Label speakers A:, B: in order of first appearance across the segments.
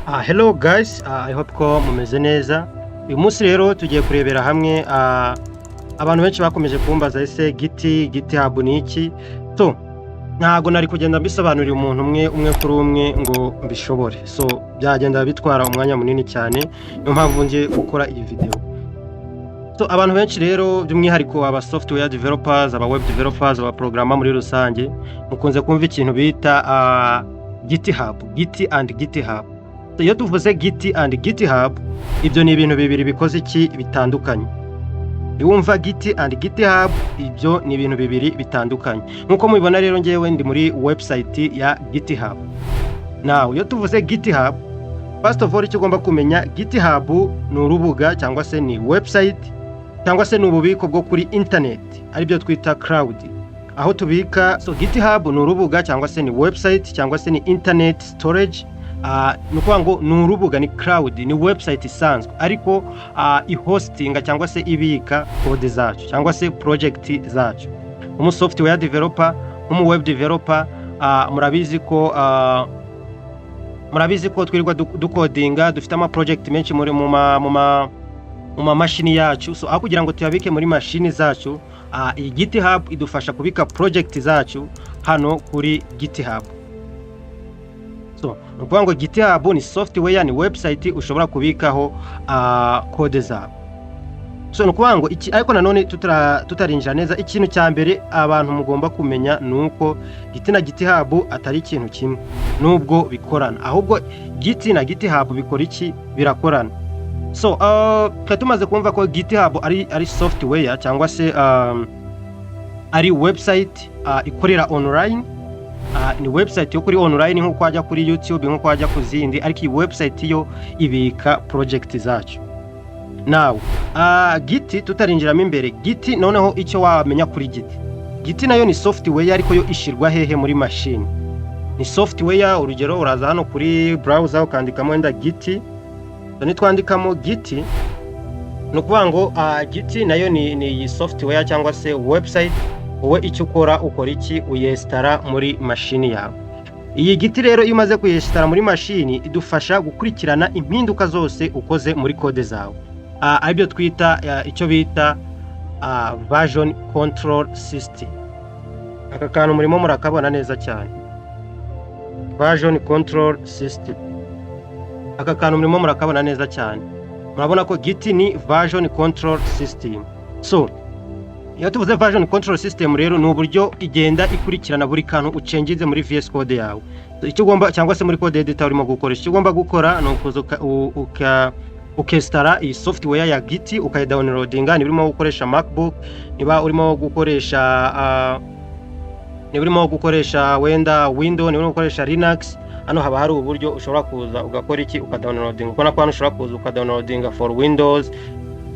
A: Hello guys, I hope ko mumeze neza. Uyu munsi rero tugiye kurebera hamwe abantu benshi bakomeje kumbaza ese GitHub ni iki? So ntago nari kugenda mbisobanurira umuntu umwe kuri umwe ngo mbishobore. So byagenda bitwara umwanya munini cyane, niyo mpamvu ngiye gukora iyi video. So abantu benshi rero by'umwihariko aba software developers, aba web developers, aba programmer muri rusange mukunze kumva ikintu bita GitHub, Git and GitHub. Iyo tuvuze Git and GitHub, ibyo ni ibintu bibiri bikoze iki bitandukanye. Yumva Git and GitHub, ibyo ni ibintu bibiri bitandukanye. Nkuko mubibona rero ngewe ndi muri website ya GitHub. Now iyo tuvuze GitHub, first of all icyo ugomba kumenya, GitHub ni urubuga cyangwa se ni website cyangwa se ni ububiko bwo kuri internet, ari byo twita cloud. Aho tubika, so GitHub ni urubuga cyangwa se ni website cyangwa se ni internet storage. Nukuvuga ngo ni urubuga, ni cloud, ni website isanzwe ariko ihostinga cyangwa se ibika code zacu cyangwa se project zacu. Umu software developer, umu web developer, murabizi ko twirirwa dukodinga, dufite ama project menshi muri mu mashini yacu. So aho kugira ngo tuyabike muri mashini zacu, iyi GitHub idufasha kubika project zacu hano kuri GitHub. So nukuvuga ngo GitHub ni software, ni website ushobora kubikaho code zawe. So nukuvuga ngo iki, ariko nanone tutarinjira neza, ikintu cya mbere abantu mugomba kumenya nuko Git na GitHub atari ikintu kimwe nubwo bikorana, ahubwo Git na GitHub bikora iki? Birakorana. So tumaze kumva ko GitHub ari software cyangwa se ari website ikorera online. Ni website yo kuri online nko kwajya kuri YouTube, nko kwajya ku zindi, ariko iyi website yo ibika project zacu. Now Git tutarinjiramo imbere, Git noneho icyo wamenya kuri Git nayo ni software ariko yo ishirwa hehe muri machine. Ni software, urugero uraza hano kuri browser ukandikamo enda Git, nitwandikamo Git, no kuvuga ngo Git nayo ni software cyangwa se website. Wowe icyo ukora iki? Uyestara muri mashini yawe. Iyi Git rero iyo umaze kuyestara muri mashini idufasha gukurikirana impinduka zose ukoze muri code zawe. Aribyo twita icyo bita version control system. Aka kantu murimo murakabona neza cyane, version control system. Aka kantu murimo murakabona neza cyane, murabona ko Git ni version control system. So iyo tuvuze version control system rero ni uburyo igenda ikurikirana buri kantu ucengize muri VS Code yawe. Icyo ugomba cyangwa se muri code editor urimo gukoresha, icyo ugomba gukora ni ukuza ukestara iyi software ya Git, ukayidownloadinga. Niba urimo gukoresha MacBook, niba urimo gukoresha wenda Windows, niba urimo gukoresha Linux, hano haba hari uburyo ushobora kuza ugakora iki? Ukadownloadinga. Ukona ko hano ushobora kuza ukadownloadinga for Windows,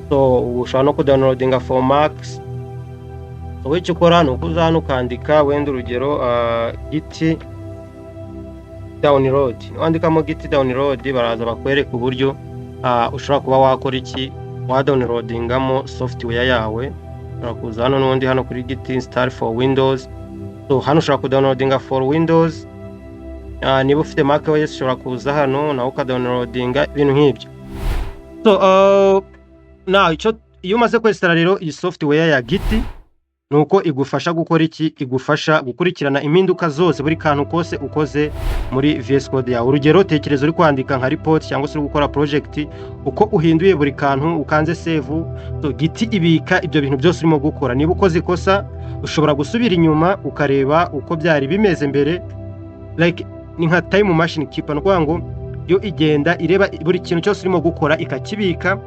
A: so ushobora no kudownloadinga for Macs. So icyo ukora ni ukuza hano ukandika wenda urugero Git download. Wandikamo Git download, baraza bakwereka uburyo ushobora kuba wakora iki? Wadownloadingamo software yawe. Urakuza hano n'undi hano kuri Git install for Windows. So hano ushobora kudownloadinga for Windows. Niba ufite Mac OS ushobora kuza hano nawe ukadownloadinga ibintu nk'ibyo. So now iyo umaze kwestara rero iyi software ya Git, nuko igufasha gukora iki? Igufasha gukurikirana impinduka zose buri kantu kose ukoze muri VS Code yawe. Urugero tekereza uri kwandika nka report cyangwa se uri gukora project, uko uhinduye buri kantu ukanze save, so Git ibika ibyo bintu byose urimo gukora. Niba ukoze ikosa ushobora gusubira inyuma ukareba uko byari bimeze mbere, like ni nka time machine keeper. Nukuvuga ngo yo igenda ireba buri kintu cyose urimo gukora ikakibika,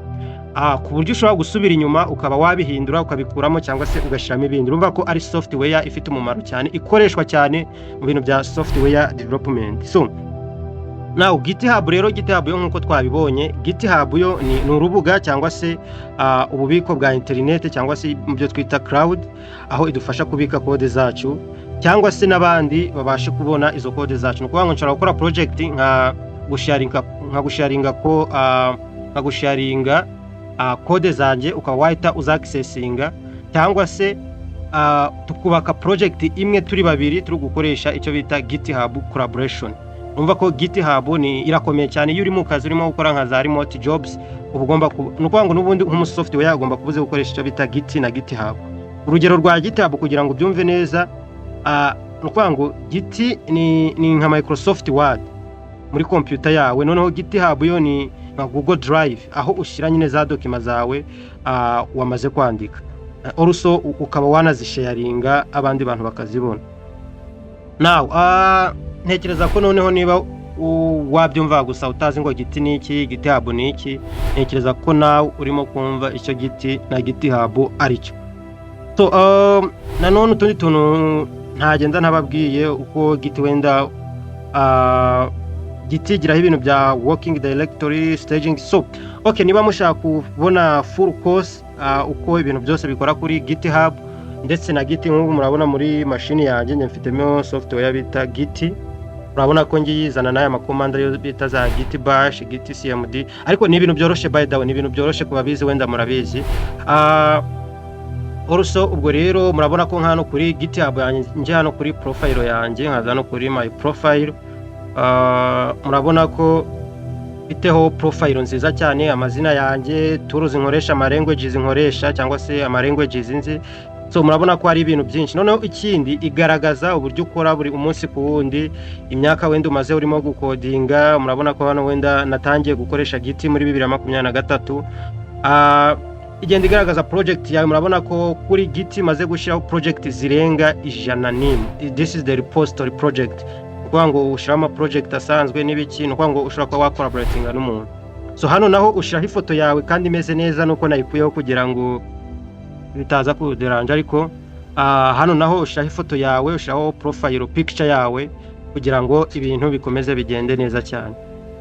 A: ku buryo ushobora gusubira inyuma ukaba wabihindura ukabikuramo cyangwa se ugashiramo ibindi. Urumva ko ari software ifite umumaro cyane, ikoreshwa cyane mu bintu bya software development. So now GitHub rero, GitHub yo nkuko twabibonye, GitHub yo ni urubuga cyangwa se ububiko bwa internet cyangwa se mu byo twita cloud, aho idufasha kubika code zacu cyangwa se nabandi babashe kubona izo code zacu. No kuvuga ngo nshobora gukora project nka gusharinga code zanjye ukaba wahita uzaccessinga, cyangwa se tukubaka project imwe turi babiri turi gukoresha icyo bita GitHub collaboration. umva ko GitHub ni irakomeye cyane iyo uri mu kazi urimo gukora nka za remote jobs ubugomba nuko ngo nubundi nk'umu software agomba kubuze gukoresha icyo bita Git na GitHub. Urugero rwa GitHub kugira ngo byumve neza nuko ngo Git ni nka Microsoft Word muri computer yawe, noneho GitHub yo ni nka Google Drive aho ushyira nyine za document zawe wamaze kwandika, also ukaba wanazisharinga abandi bantu bakazibona. Now ntekereza ko noneho niba wabyumva gusa utazi ngo Git ni iki, GitHub ni iki, ntekereza ko nawe urimo kumva icyo Git na GitHub ari cyo. So nanone utundi tuntu ntagenda ntababwiye uko Git wenda Git igiraho ibintu bya working directory staging. So okay, niba mushaka kubona full course uko ibintu byose bikora kuri GitHub ndetse na Git, nk'ubu murabona muri machine yanjye mfitemo software bita Git, urabona ko ngiyizana n'aya makomanda yo bita za Git bash, Git cmd, ariko ni ibintu byoroshye by the way, ni ibintu byoroshye kubabizi wenda murabizi. Also ubwo rero murabona ko nkano kuri GitHub yanjye nje hano kuri profile yanjye nkaza no kuri my profile, murabona ko biteho profile nziza cyane, amazina yanjye, tools nkoresha, ama languages nkoresha cyangwa se ama languages nzi. So murabona ko hari ibintu byinshi. Noneho ikindi igaragaza uburyo ukora buri umunsi ku wundi, imyaka wenda umaze urimo gukodinga. Murabona ko hano wenda natangiye gukoresha Git muri 2023. Igenda igaragaza project yawe. Murabona ko kuri Git maze gushiraho project zirenga 100. This is the repository project. Ngo ushiramo project asanzwe n'ibiki, ngo ushobora kuba collaborating n'umuntu. So hano naho ushiraho ifoto yawe kandi imeze neza nuko nayikuyeho kugira ngo bitaza kuderanja, ariko hano naho ushiraho ifoto yawe, ushiraho profile picture yawe kugira ngo ibintu bikomeze bigende neza cyane.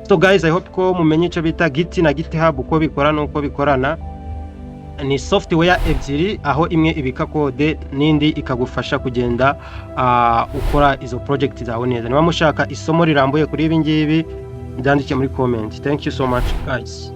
A: So guys, I hope ko mumenye icyo bita Git na GitHub uko bikora nuko bikorana. Ni software ebyiri aho imwe ibika code n'indi ikagufasha kugenda ukora izo project zawe neza. Niba mushaka isomo rirambuye kuri ibi ngibi byandike muri comment. Thank you so much guys.